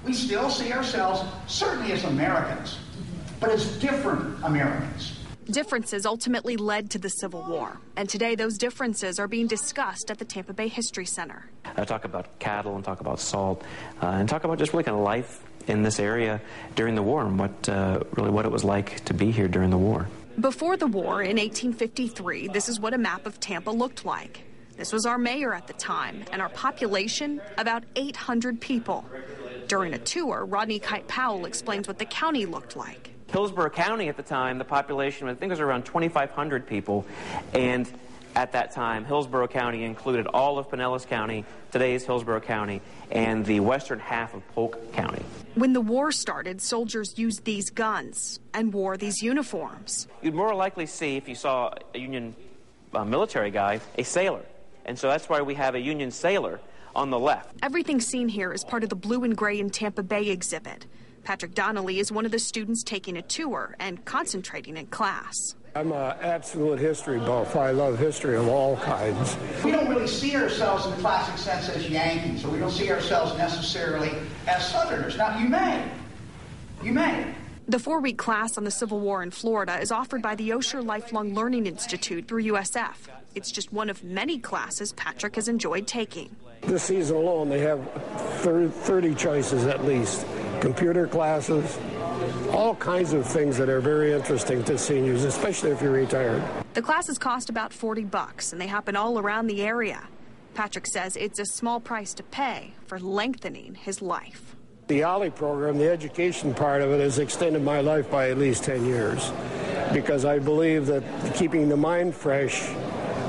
We still see ourselves, certainly as Americans, but as different Americans. Differences ultimately led to the Civil War, and today those differences are being discussed at the Tampa Bay History Center. Talk about cattle and talk about salt and talk about just really kind of life in this area during the war and what it was like to be here during the war. Before the war in 1853, this is what a map of Tampa looked like. This was our mayor at the time, and our population, about 800 people. During a tour, Rodney Kite Powell explains what the county looked like. Hillsborough County at the time, the population, I think, was around 2,500 people, and at that time, Hillsborough County included all of Pinellas County, today's Hillsborough County, and the western half of Polk County. When the war started, soldiers used these guns and wore these uniforms. You'd more likely see, if you saw a Union military guy, a sailor. And so that's why we have a Union sailor on the left. Everything seen here is part of the Blue and Gray in Tampa Bay exhibit. Patrick Donnelly is one of the students taking a tour and concentrating in class. I'm an absolute history buff. I love history of all kinds. We don't really see ourselves in the classic sense as Yankees, or we don't see ourselves necessarily as Southerners. Now, you may. You may. The 4-week class on the Civil War in Florida is offered by the Osher Lifelong Learning Institute through USF. It's just one of many classes Patrick has enjoyed taking. This season alone, they have 30 choices at least. Computer classes, all kinds of things that are very interesting to seniors, especially if you're retired. The classes cost about $40, and they happen all around the area. Patrick says it's a small price to pay for lengthening his life. The OLLI program, the education part of it, has extended my life by at least 10 years because I believe that keeping the mind fresh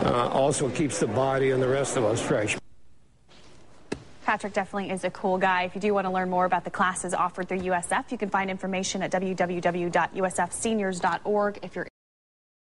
also keeps the body and the rest of us fresh. Patrick definitely is a cool guy. If you do want to learn more about the classes offered through USF, you can find information at www.usfseniors.org. If you're